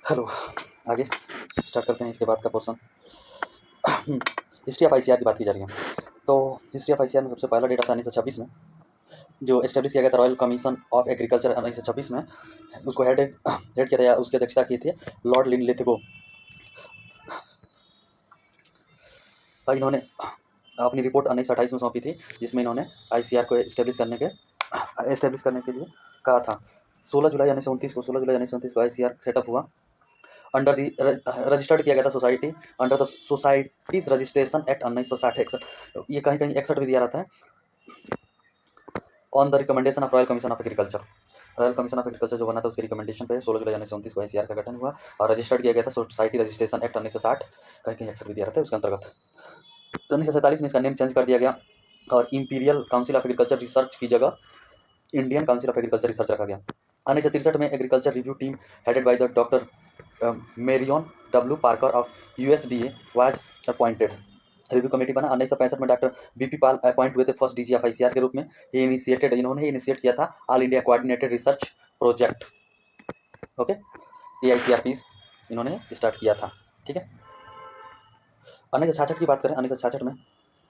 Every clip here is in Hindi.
हेलो, आगे स्टार्ट करते हैं इसके बाद का पोर्शन। हिस्ट्री ऑफ आईसीआर की बात की जा रही है। तो हिस्ट्री ऑफ आईसीआर में सबसे पहला डेटा था 1926 में, जो एस्टेब्लिश किया गया था रॉयल कमीशन ऑफ एग्रीकल्चर 1926 में। उसको हेड किया था, उसकी अध्यक्षता की थी लॉर्ड लिनलिथगो। इन्होंने अपनी रिपोर्ट 1928 में सौंपी थी, जिसमें इन्होंने आईसीआर को एस्टेब्लिश करने के लिए कहा था। 16 जुलाई 1929 को आईसीआर सेटअप हुआ। अंडर दी रजिस्टर्ड किया गया था society under the societies registration act 1960-61। ये कहीं कहीं 61 भी दिया रहता है। On the recommendation of royal commission of agriculture, royal commission of agriculture जो बना था उसके रिकमेंडेशन पे 16 जुलाई 1929 को आईसीआर का गठन हुआ और रजिस्टर्ड किया गया था सोसाइटी रजिस्ट्रेशन एक्ट 1960, कहीं कहीं 61 भी दिया रहता है उसके अंतर्गत। 1947 में इसका नेम चेंज कर दिया गया और Imperial Council of agriculture Research की जगह Indian Council of agriculture Research रखा गया। 1963 में agriculture review team headed by the doctor Marion W Parker of USDA was appointed. Review committee बना। 1965 में डॉक्टर बीपी पाल अपॉइंट हुए थे फर्स्ट डीजी ऑफ आईसीआर के रूप में। इन्होंने इनिशिएट किया था all India coordinated research project. Okay, AICRP इन्होंने स्टार्ट किया था। ठीक है, 1966 की बात करें। 1966 में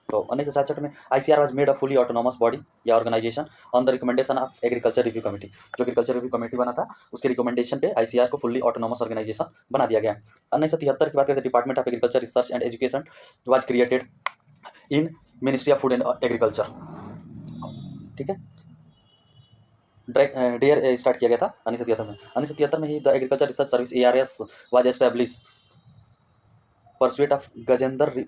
1966 में ICR was made a fully autonomous body या organisation on the recommendation of agriculture review committee. जो एग्रीकल्चर रिव्यू कमेटी बना था उसके रिकमेंडेशन पे आईसीआर को फुली ऑटोनॉमस ऑर्गेनाइजेशन बना दिया गया। 1973 की बात करें, department of agriculture research and education was created in ministry of food and agriculture. ठीक है, डेयर स्टार्ट किया गया था 1973 में। 1973 में ही the agriculture research service ARS was establish pursuit of Gajendra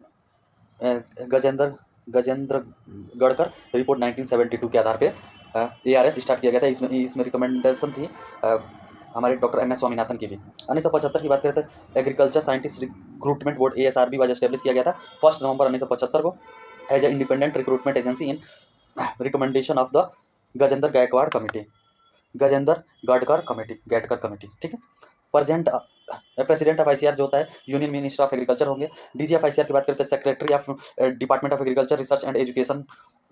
गढ़कर report 1972 के आधार पे ARS स्टार्ट किया गया था। इसमें रिकमेंडेशन थी हमारे डॉक्टर MS स्वामीनाथन की भी। 1975 की बात करें तो agriculture scientist recruitment board ASRB was establish किया गया था 1 नवंबर 1975 को as a independent recruitment agency in recommendation of the Gajendra Gaikwad committee, Gatkar committee. ठीक है, प्रेसिडेंट ऑफ आईसीआर जो होता है यूनियन मिनिस्टर ऑफ एग्रीकल्चर होंगे। डीजी ऑफ आईसीआर की बात करते हैं secretary of department of agriculture research and education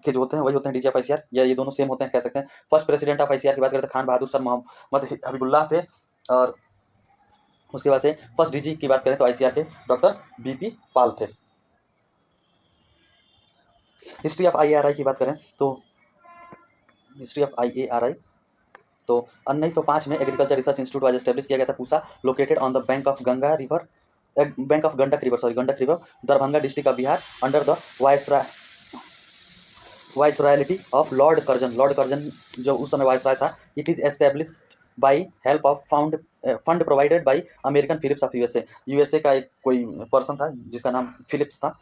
के जो होते हैं वही होते हैं डीजी ऑफ आईसीआर, या ये दोनों सेम होते हैं कह सकते हैं। फर्स्ट प्रेसिडेंट ऑफ आईसीआर की बात करते हैं खान बहादुर सर मोहम्मद हबीबुल्लाह थे। और उसके बाद से फर्स्ट डीजी की बात करें तो आईसीआर के डॉक्टर बीपी पाल थे। हिस्ट्री ऑफ IARI की बात करें तो हिस्ट्री ऑफ IARI तो 1905 में agriculture research institute was establish किया गया था Pusa, located on the bank of Gandak river Darbhanga district of Bihar under the viceroyalty of lord Curzon जो उस समय वाइसरॉय था। It is established by help of fund provided by American Phillips of USA का एक कोई पर्सन था जिसका नाम फिलिप्स था,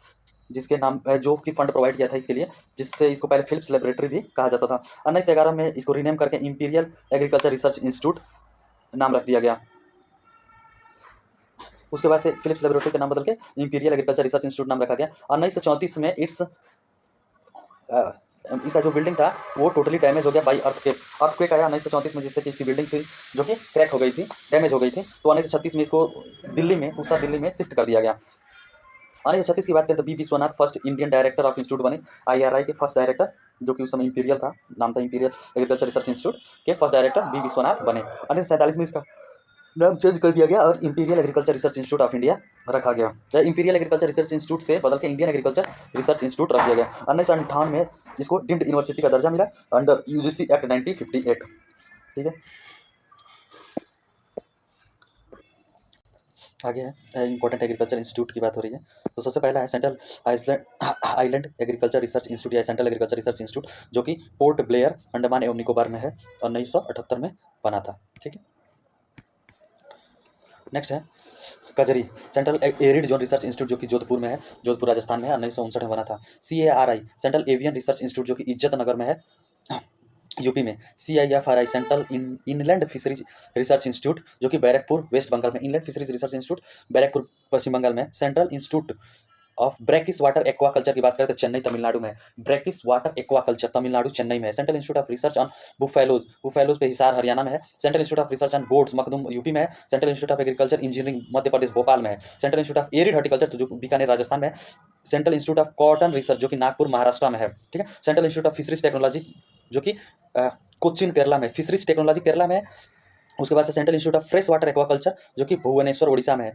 जिसके नाम जो कि फंड प्रोवाइड किया था इसके लिए, जिससे इसको पहले फिलिप्स लेबोरेटरी भी कहा जाता था। 1911 में इसको रीनेम करके इंपीरियल एग्रीकल्चर रिसर्च इंस्टीट्यूट नाम रख दिया गया। उसके बाद से फिलिप्स लेबोरेटरी का नाम बदल के इंपीरियल एग्रीकल्चर रिसर्च इंस्टीट्यूट नाम रखा गया। 1934 में इसका जो बिल्डिंग था वो टोटली डैमेज हो गया बाई अर्थक्वेक आया 1934 में, जिससे कि इसकी बिल्डिंग थी जो कि क्रैक हो गई थी, डैमेज हो गई थी। तो 1936 में इसको दिल्ली में शिफ्ट कर दिया गया। 1936 की बात करें तो B Vishwanath first Indian director of institute बने। IRI के फर्स्ट डायरेक्टर जो कि उस समय इंपीरियल था, नाम था इंपीरियल एग्रीकल्चर रिसर्च इंस्टीट्यूट के फर्स्ट डायरेक्टर बी विश्वनाथ बने। 1947 में इसका नाम चेंज कर दिया गया और imperial Agriculture research institute of India रखा गया। इंपीरियल एग्रीकल्चर रिसर्च इंस्टीट्यूट से बदल के इंडियन एग्रीकल्चर रिसर्च इंस्टीट्यूट रख दिया गया। 1958 में इसको डीम्ड यूनिवर्सिटी का दर्जा मिला अंडर UGC एक्ट 1958। ठीक है, आगे है इंपॉर्टेंट एग्रीकल्चर इंस्टीट्यूट की बात हो रही है। तो सबसे पहला है central island agriculture research institute या सेंट्रल एग्रीकल्चर रिसर्च इंस्टीट्यूट, जो कि पोर्ट ब्लेयर अंडमान एवं निकोबार में है और 1978 में बना था। ठीक है, नेक्स्ट है कजरी Central Arid Zone Research institute जो कि जोधपुर में है, जोधपुर राजस्थान में है, 1959 में बना था। CARI central avian research institute जो कि इज्जत नगर में है यूपी में। CIFRI central inland fisheries research institute जो कि बैरकपुर वेस्ट बंगाल में, inland fisheries research institute Barrackpore Paschim Bengal में। Central institute of brackish water aquaculture की बात करें तो चेन्नई तमिलनाडु में, brackish water aquaculture Tamil Nadu Chennai में है। Central institute of research on buffaloes पे हिसार हरियाणा में है। Central institute of research on goats Makhdoom UP में है। Central institute of agriculture engineering Madhya Pradesh Bhopal में है। Central institute of arid horticulture जो बीकानेर राजस्थान में है। Central institute of cotton research जो कि नागपुर महाराष्ट्र में है। ठीक है, central institute of fisheries technology जो कि कोच्चिन केरला में, फिशरीज टेक्नोलॉजी केरला में, उसके बाद से central institute of fresh water aquaculture जो कि भुवनेश्वर उड़ीसा में है।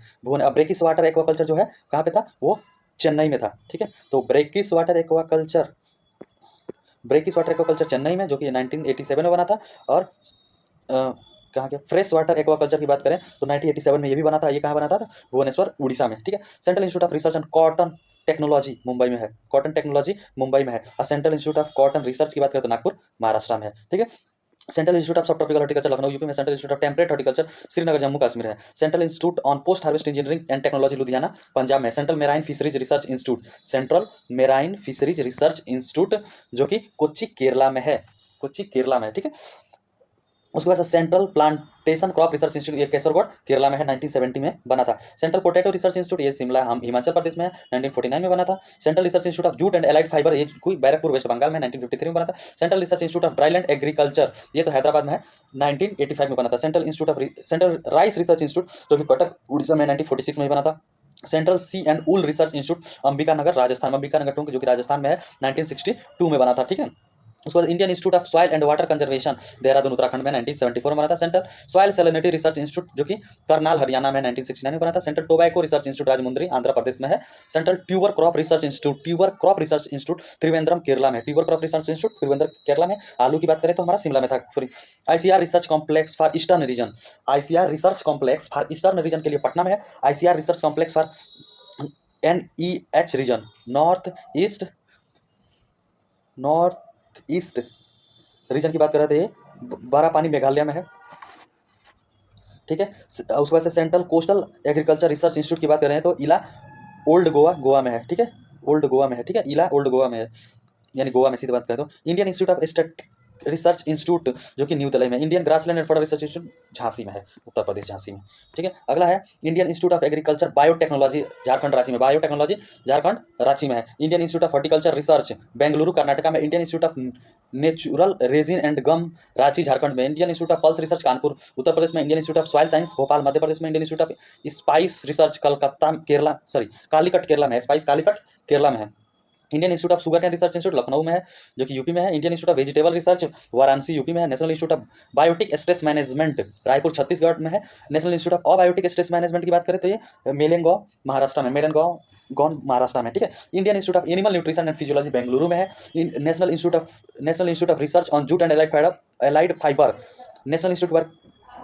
ब्रेकिस वाटर एक्वाकल्चर जो है कहाँ पे था, वो चेन्नई में था, ठीक है। तो ब्रेकिस वाटर एक्वाकल्चर चेन्नई में, जो कि 1987 में बना था। और कहाँ के फ्रेश वाटर एक्वाकल्चर की बात करें तो 1987 में ये भी बना था। ये कहाँ बना था, भुवनेश्वर उड़ीसा में, ठीक है। Central institute of research on cotton technology Mumbai में है, कॉटन टेक्नोलॉजी मुंबई में है। और central institute of cotton research की बात करें तो नागपुर महाराष्ट्र में है, ठीक है। Central institute of sub tropical horticulture Lucknow UP में, central institute of temperate horticulture Srinagar Jammu Kashmir है। Central institute on post harvest engineering and technology Ludhiana Punjab में। Central marine fisheries research institute, central marine fisheries research institute जो कि कोच्चि केरला में है, कोच्चि केरला में है, ठीक है। उसके बाद central plantation crop research institute, ये केसरगढ़ केरला में है, 1970 में बना था। सेंट्रल पोटैटो रिसर्च इंस्टीट्यूट, ये शिमला हम हिमाचल प्रदेश में है, 1949 में बना था। Central research institute of jute and allied fibre, ये कोई बैरकपुर वेस्ट बंगाल में 1953 में बना था। Central research institute of dryland agriculture, ये तो हैदराबाद में है, 1985 में बना था। सेंट्रल राइस रिसर्च इंस्टीट्यूट जो कि कटक उड़ीसा में 1946 में बना था। Central sheep and wool research institute Ambikanagar Rajasthan, Ambikanagar Tonk जो कि राजस्थान में है, 1962 में बना था, ठीक है। उसके बाद Indian institute of soil and water conservation Dehradun Uttarakhand में 1974 में बना था। Central soil salinity research institute जो कि करनाल हरियाणा में 1969 में बना था। Central tobacco research institute Rajahmundry Andhra Pradesh में है। Central tuber crop research institute Trivandrum Kerala में, tuber crop research institute Trivandrum Kerala में। आलू की बात करें तो हमारा शिमला में था। ICR Research Complex for Eastern Region, ICR Research Complex for Eastern Region के लिए पटना में है। ICR Research Complex for NEH region North East region की बात कर रहे थे, ये बारापानी मेघालय में है, ठीक है। उसके बाद से central coastal agriculture research Institute की बात कर रहे हैं तो इला ओल्ड गोवा में है, ठीक है, ओल्ड गोवा में है, ठीक है, इला ओल्ड गोवा में है, यानी गोवा में सीधी बात करें तो। Indian institute of state research institute जो कि न्यू दिल्ली में। Indian grassland and forest research institute Jhansi में है, उत्तर प्रदेश झांसी में, ठीक है। अगला है Indian institute of agriculture biotechnology Jharkhand Ranchi में, बायोटेक्नोलॉजी झारखंड रांची में है। Indian institute of horticulture research Bengaluru Karnataka में। Indian institute of natural resin and gum Ranchi Jharkhand में। Indian institute of pulse research Kanpur Uttar Pradesh में। Indian institute of soil science Bhopal Madhya Pradesh में। Indian institute of spice research Calcutta Kerala, Calicut Kerala में है, स्पाइस कालीकट केरला में है। Indian institute of sugar cane Research Institute Lucknow में है, जो कि यूपी में है। Indian institute of Vegetable Research Varanasi UP में है। National institute of Biotic Stress Management Raipur Chhattisgarh में है। National institute of Abiotic Stress Management की बात करें तो ये मेलेंगांव महाराष्ट्र में, महाराष्ट्र में, ठीक है। Indian institute of animal nutrition and physiology Bengaluru में है। National institute of research on jute and allied fibre, national institute of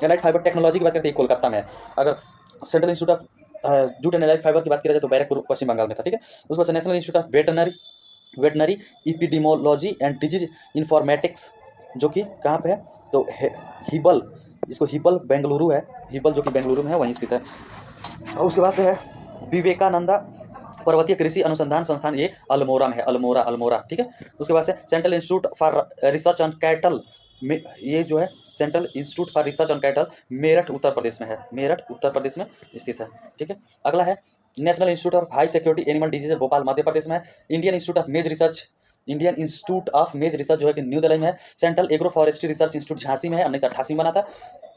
allied fibre technology की बात करते हैं कोलकाता में है। अगर central institute of jute and allied fibre की बात की जाए तो बैरकपुर पश्चिम बंगाल में था, ठीक है। उसके बाद national institute of veterinary epidemiology and disease informatics जो कि कहाँ पे है तो हिबल, जिसको हिबल बेंगलुरु है, हिबल जो कि बेंगलुरु में है, वहीं स्थित है। और उसके बाद से है विवेकानंदा पर्वतीय कृषि अनुसंधान संस्थान, ये अल्मोड़ा में है, अल्मोड़ा, ठीक है। उसके बाद से central institute for research on cattle में, ये जो है central institute for research on cattle Meerut Uttar Pradesh में है, मेरठ उत्तर प्रदेश में स्थित है, ठीक है। अगला है national institute of high security animal disease Bhopal Madhya Pradesh में है। Indian institute of maize research जो है कि न्यू दिल्ली में है। Central agro forestry research institute Jhansi में है, 1988 में बना था।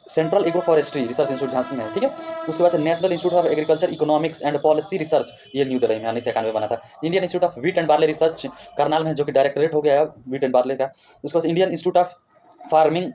Central agro forestry research institute Jhansi में है, ठीक है। उसके बाद से national institute of agriculture economics and policy research, ये न्यू दिल्ली में 1991 बना था। Indian institute of wheat and barley research Karnal में, जो कि डायरेक्टरेट हो गया है व्हीट एंड बार्ले का। उसके बाद इंडियन इंस्टीट्यूट ऑफ फार्मिंग,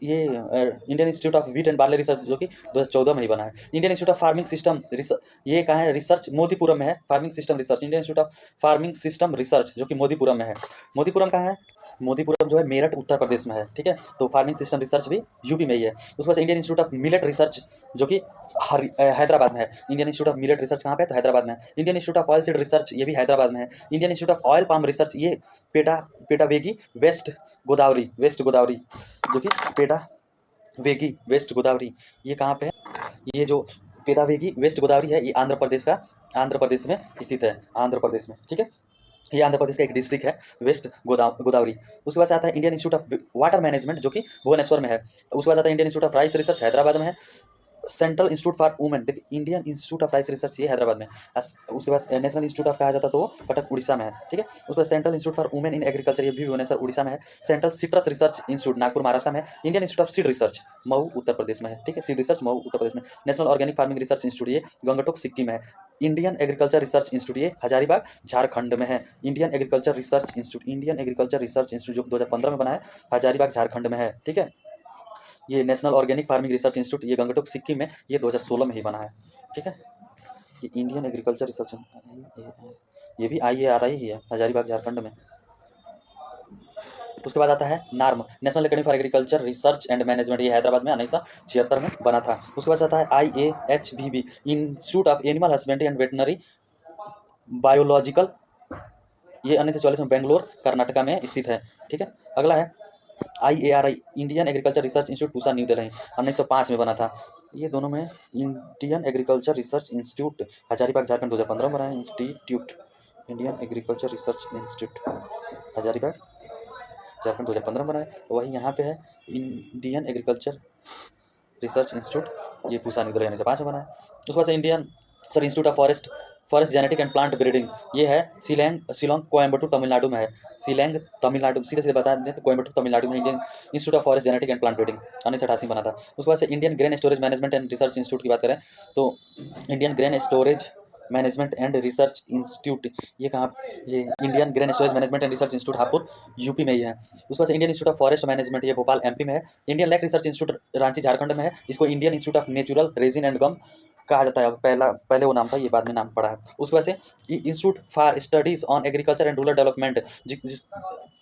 ये Indian institute of wheat and barley research जो कि 2014 में ही बना है। Indian institute of farming system research, ये कहाँ है, रिसर्च मोदीपुरम में है, farming system research, Indian institute of farming system research जो कि मोदीपुरम में है। मोदीपुरम कहाँ है, मोदीपुरम जो है मेरठ उत्तर प्रदेश में है, ठीक है। तो फार्मिंग सिस्टम रिसर्च भी यूपी में ही है। उसके बाद Indian institute of millet research जो कि हैदराबाद में है। Indian institute of millet research कहाँ पे है तो हैदराबाद में है। Indian institute of oil seed research, ये भी हैदराबाद में है। Indian institute of oil palm research, ये पेटावेगी वेस्ट गोदावरी जो कि वेगी वेस्ट गोदावरी, ये कहाँ पे है, ये जो पेदावेगी वेस्ट गोदावरी है, ये आंध्र प्रदेश में स्थित है, आंध्र प्रदेश में, ठीक है। ये आंध्र प्रदेश का एक डिस्ट्रिक्ट है वेस्ट गोदावरी। उसके बाद से आता है Indian institute of water management जो कि भुवनेश्वर में है। उसके बाद आता है Indian institute of rice research Hyderabad में है। सेंट्रल इंस्टीट्यूट फॉर वुमेन, देखिए Indian institute of rice research ये हैदराबाद में। उसके बाद नेशनल इंस्टीट्यूट ऑफ कहा जाता तो वो कटक उड़ीसा में है, ठीक है। उसके बाद central institute for women in agriculture, ये भी भुवनेश्वर उड़ीसा में है। Central citrus research institute Nagpur Maharashtra में है। Indian institute of seed research Mau Uttar Pradesh में है, ठीक है, सीड रिसर्च मऊ उत्तर प्रदेश में। National organic farming research institute ये गंगटोक सिक्किम में है। इंडियन एग्रीकल्चर रिसर्च इंस्टीट्यूट ये हजारीबाग झारखंड में है। इंडियन एग्रीकल्चर रिसर्च इंस्टीट्यूट जो 2015 में बना है, हजारीबाग झारखंड में है, ठीक है। ये national organic farming research institute, ये गंगटोक सिक्किम में, ये 2016 में ही बना है। ठीक है, ये इंडियन एग्रीकल्चर रिसर्च, ये भी IARI ही है, हजारीबाग झारखंड में। उसके बाद आता है NAARM, national academy for agriculture research and management, ये हैदराबाद में 1976 में बना था। उसके बाद आता है IAHBB, institute of animal husbandry and veterinary biological, ये 1944 में बेंगलोर कर्नाटका में स्थित है। ठीक है, अगला है IARI, Indian agriculture research institute Pusa new Delhi, 1905 में बना था। ये दोनों में Indian agriculture research institute Hazaribagh Jharkhand 2015 में बना है। Institute, Indian agriculture research institute Hazaribagh Jharkhand 2015 में बना है। वही यहाँ पे है इंडियन एग्रीकल्चर रिसर्च इंस्टीट्यूट, ये पूसा न्यू दिल्ली 1905 में बना है। उसके बाद Indian institute of Forest Genetic and Plant breeding, ये है शिलोंग कोयम्बटूर तमिलनाडु में है। शिलोंग तमिलनाडु, सीधे सीधे बता दें तो कोयम्बटूर तमिलनाडु में Indian institute of Forest Genetic and Plant Breeding 1988 में बना था। उसके बाद से Indian Grain Storage Management and Research Institute की बात करें तो Indian Grain Storage Management and Research institute, ये कहाँ, ये Indian Grain Storage Management and Research Institute Hapur UP में ही है। उसके बाद Indian institute of Forest Management, ये भोपाल MP में है। Indian Lac Research Institute Ranchi Jharkhand में है। इसको Indian institute of natural resin and gum कहा जाता है। पहले वो नाम था, ये बाद में नाम पड़ा है। उसके बाद से institute for studies on agriculture and rural development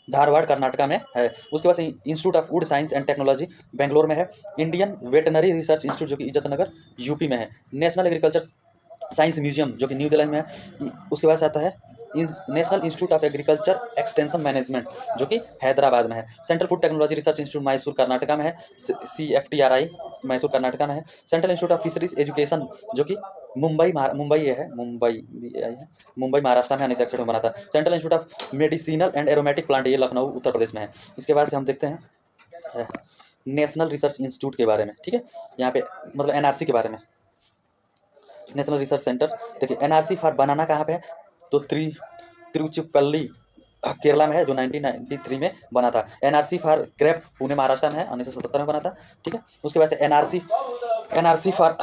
Dharwad Karnataka में है। उसके बाद institute of would science and technology Bangalore में है। इंडियन वेटनरी रिसर्च इंस्टीट्यूट जो कि इज्जतनगर यूपी में है। नेशनल एग्रीकल्चर साइंस म्यूजियम जो कि न्यू दिल्ली में है। उसके बाद आता है national institute of agriculture extension management जो कि हैदराबाद में है। Central food technology research institute Mysore Karnataka में है। CFTRI मैसूर कर्नाटका में है। Central institute of fisheries education जो कि मुंबई महाराष्ट्र में 1961 में बना था। Central institute of medicinal and aromatic plant, ये लखनऊ उत्तर प्रदेश में है। इसके बाद से हम देखते हैं नेशनल रिसर्च इंस्टीट्यूट के बारे में। ठीक है, यहाँ पे मतलब NRC के बारे में, नेशनल रिसर्च सेंटर। देखिए NRC फॉर बनाना कहाँ पे है तो तिरुचिरापल्ली केरला में है, जो 1993 में बना था। NRC for crepe Pune Maharashtra में है, 1977 में बना था। ठीक है, उसके बाद से NRC for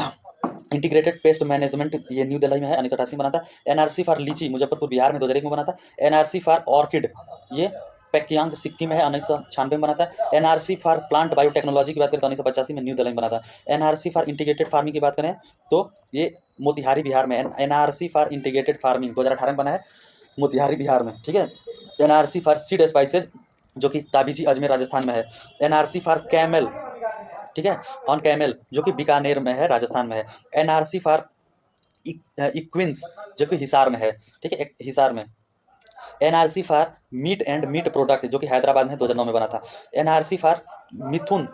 integrated pest management, ये न्यू दिल्ली में है, 1988 में बना था। NRC फॉर लीची मुजफ्फरपुर बिहार में 2001 में बना था। NRC फॉर ऑर्किड, ये पेकियांग सिक्किम में है, 1996 में बना था। NRC फॉर प्लांट बायोटेक्नोलॉजी की बात करें तो 1985 में न्यू दिल्ली में बना था। NRC फॉर इंटीग्रेटेड फार्मिंग की बात करें तो ये मोतिहारी बिहार में। NRC फॉर इंटीग्रेटेड फार्मिंग 2018 में बना है, मोतिहारी बिहार में। ठीक है, NRC फॉर सीड स्पाइसेज जो कि ताबीजी अजमेर राजस्थान में है। NRC फॉर कैमल, ठीक है, ऑन कैमल जो कि बीकानेर में है, राजस्थान में है। NRC फॉर इक्विंस जो कि हिसार में है। ठीक है, हिसार में। NRC for meet and meat product जो कि हैदराबाद में 2009 में बना था। NRC फॉर मिथुन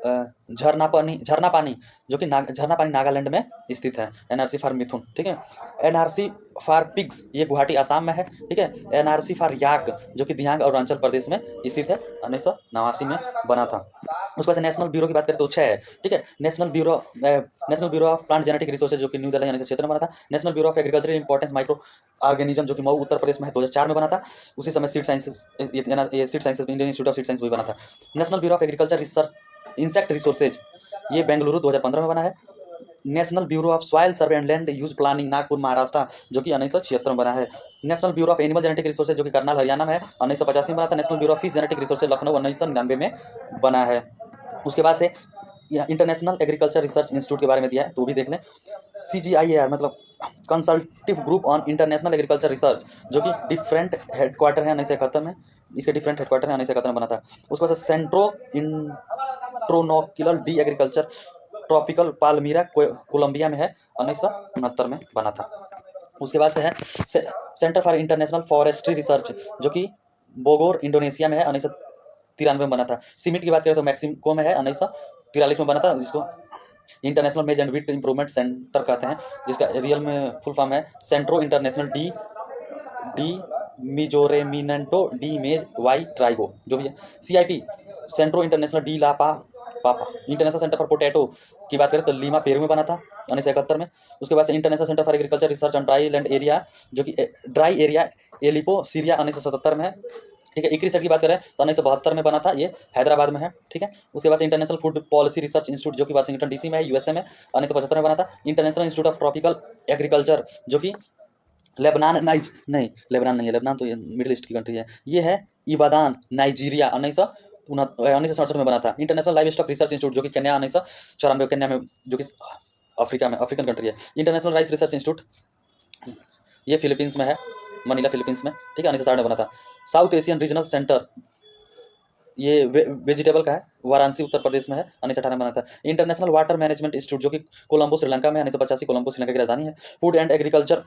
झरना पानी जो कि झरना पानी नागालैंड में स्थित है। NRC फॉर मिथुन। ठीक है, NRC फॉर पिग्स, ये गुवाहाटी आसाम में है। ठीक है, NRC फॉर याक जो कि दियांग अरुणाचल प्रदेश में स्थित है, 1989 में बना था। उसके बाद नेशनल ब्यूरो की बात करें तो 6 है। ठीक है, national bureau of plant genetic resources जो कि न्यू दिल्ली 1976 में बना था। National bureau of agriculture importance micro organism जो कि मऊ उत्तर प्रदेश में है, 2004 में बना था। उसी समय seed sciences Indian institute of seed science भी बना था। National bureau of agriculture research insect resources, ये बेंगलुरु 2015 में बना है। National bureau of soil survey and land use planning Nagpur Maharashtra जो कि 1976 में बना है। National bureau of animal genetic resources जो कि करनाल हरियाणा में है, 1985 में बना था। National bureau of fish genetic resources Lucknow 1999 में बना है। उसके बाद से इंटरनेशनल एग्रीकल्चर रिसर्च इंस्टीट्यूट के बारे में दिया है, तो भी देख लें। CGIAR मतलब consultative group on international agriculture research जो कि डिफरेंट हेडक्वार्टर है 1971 में, इसके डिफरेंट हेडक्वार्टर है 1971 में बना था। उसके बाद सेंट्रो इंट्रोनोक्युलर डी एग्रीकल्चर ट्रॉपिकल पालमीरा कोलंबिया में है, 1969 में बना था। उसके बाद से है centre for international forestry research जो कि बोगोर इंडोनेशिया में है, 1993 में बना था। सीमिट की बात करें तो मैक्सिको में है, 1943 में बना था, जिसको इंटरनेशनल मेज एंड वीट इंप्रूवमेंट सेंटर कहते हैं, जिसका रियल में फुल फॉर्म है सेंट्रो इंटरनेशनल डी मिजोरेमिनेंटो डी मेज वाई ट्राइगो जो भी है। CIP सेंट्रो इंटरनेशनल डी ला पापा इंटरनेशनल सेंटर फॉर पोटैटो की बात करें तो लीमा पेरू में बना था, 1971 में। उसके बाद से international centre for agriculture research on dry land area जो कि ड्राई एरिया एलिपो सीरिया 1977 में है। ठीक है, इक्रिसट की बात करें तो 1972 में बना था, ये हैदराबाद में है। ठीक है, उसके बाद international food policy research institute जो कि वाशिंगटन DC में है, USA में, 1975 में बना था। International institute of tropical agriculture जो कि लेबनान नहीं है, लेबनान तो ये मिडिल ईस्ट की कंट्री है, ये है इबादान नाइजीरिया, 1967 में बना था। International live stock research institute जो कि केन्या 1994 केन्या में, जो कि अफ्रीका में, अफ्रीकन कंट्री है। इंटरनेशनल राइस रिसर्च इंस्टीट्यूट ये फिलीपींस में है, मनीला फिलीपींस में, ठीक है, 1960 में बना था। साउथ एशियन रीजनल सेंटर ये वेजिटेबल का है, वाराणसी उत्तर प्रदेश में है, 1958 में बना था। इंटरनेशनल वाटर मैनेजमेंट इंस्टीट्यूट जो कि कोलंबो श्रीलंका में, 1985 कोलंबो श्रीलंका की राजधानी है। फूड एंड एग्रीकल्चर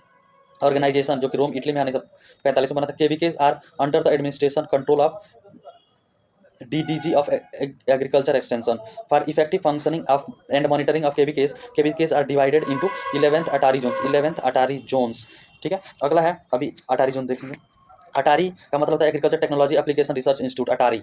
ऑर्गेनाइजेशन जो कि रोम इटली में 1945 में बना था। KVKs are under the administration control of DDG of Agriculture Extension for effective functioning of and monitoring of KVKs. KVKs are divided into 11th Atari zones, 11th Atari zones, ठीक है। अगला है अभी अटारी जोन देखेंगे। अटारी का मतलब होता है agriculture technology application research institute, ATARI,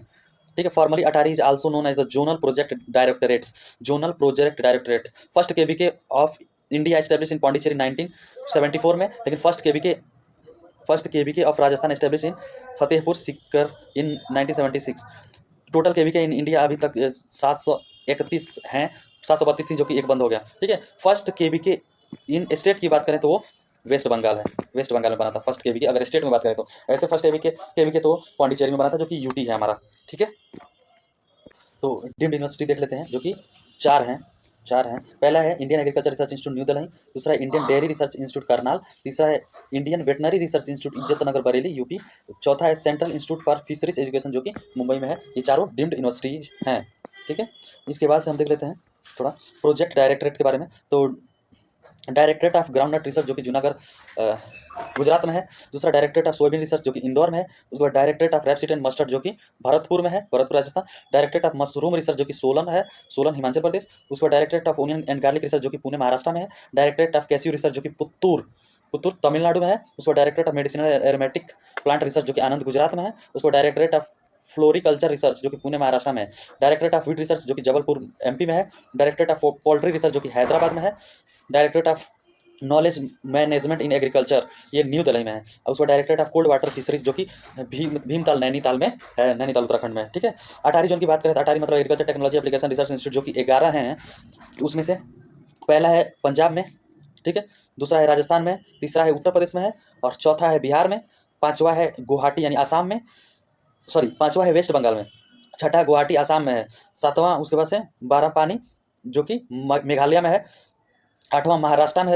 ठीक है। Formerly ATARI is also known as the zonal project directorates, zonal project directorates. First KVK of India establish in Pondicherry 1974 में, लेकिन first KVK of Rajasthan establish in Fatehpur Sikar in 1976। Total KVK in India अभी तक 731 हैं, 732 थी जो कि एक बंद हो गया, ठीक है। फर्स्ट केवीके इन स्टेट की बात करें तो वो वेस्ट बंगाल है, वेस्ट बंगाल में बना था फर्स्ट केवीके। अगर स्टेट में बात करें तो ऐसे फर्स्ट केवीके तो पौंडीचेरी में बना था जो कि यूटी है हमारा, ठीक है। तो डीम्ड यूनिवर्सिटी देख लेते हैं जो कि चार हैं। पहला है Indian agriculture research institute new Delhi, दूसरा है Indian dairy research institute Karnal, तीसरा है Indian veterinary research institute Izzatnagar Bareilly UP, चौथा है central institute for fisheries education जो कि मुंबई में है। ये चारों डीम्ड यूनिवर्सिटीज हैं, ठीक है। इसके बाद से हम देख लेते हैं थोड़ा प्रोजेक्ट डायरेक्टरेट के बारे में। तो डायरेक्टरेट ऑफ ग्राउंडनट रिसर्च जो कि जूनागढ़ गुजरात में है। दूसरा डायरेक्टरेट ऑफ सोयाबीन रिसर्च जो कि इंदौर में है। उसके बाद directorate of rapeseed and mustard जो कि भरतपुर में है, Bharatpur Rajasthan. Directorate of mushroom research जो कि सोलन है, सोलन हिमाचल प्रदेश। उसके बाद directorate of onion and garlic research जो कि पुणे महाराष्ट्र में है। डायरेक्टरेट ऑफ कैस्यू रिसर्च जो कि पुत्तूर तमिलनाडु में है। उसको directorate of medicinal aromatic plant research जो कि आनंद गुजरात में है। उसको डायरेक्टरेट ऑफ फ्लोरिकल्चर रिसर्च जो कि पुणे महाराष्ट्र में है। डायरेक्टरेट ऑफ वीट रिसर्च जो कि जबलपुर एमपी में है। डायरेक्टरेट ऑफ पोल्ट्री रिसर्च जो कि हैदराबाद में है। Directorate of knowledge management in agriculture ये न्यू दिल्ली में है। और उसका directorate of cold water fisheries जो कि भीमताल नैनीताल में है, नैनीताल उत्तराखंड में, ठीक है। अटारी जोन की बात करें तो अटारी मतलब agriculture technology application research institute जो कि 11 हैं, उसमें से पहला है पंजाब में, ठीक है, दूसरा है राजस्थान में, तीसरा है उत्तर प्रदेश में है, और चौथा है बिहार में, पांचवा है गुवाहाटी यानी आसाम में, पांचवा है वेस्ट बंगाल में, छठा गुवाहाटी आसाम में है, सातवां उसके बाद से 12 पानी जो कि मेघालय में है, आठवां महाराष्ट्र में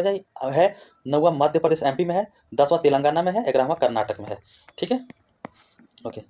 है, नौवां मध्य प्रदेश एमपी में है, 10वां तेलंगाना में है, 11वां कर्नाटक में है, ठीक है। ओके।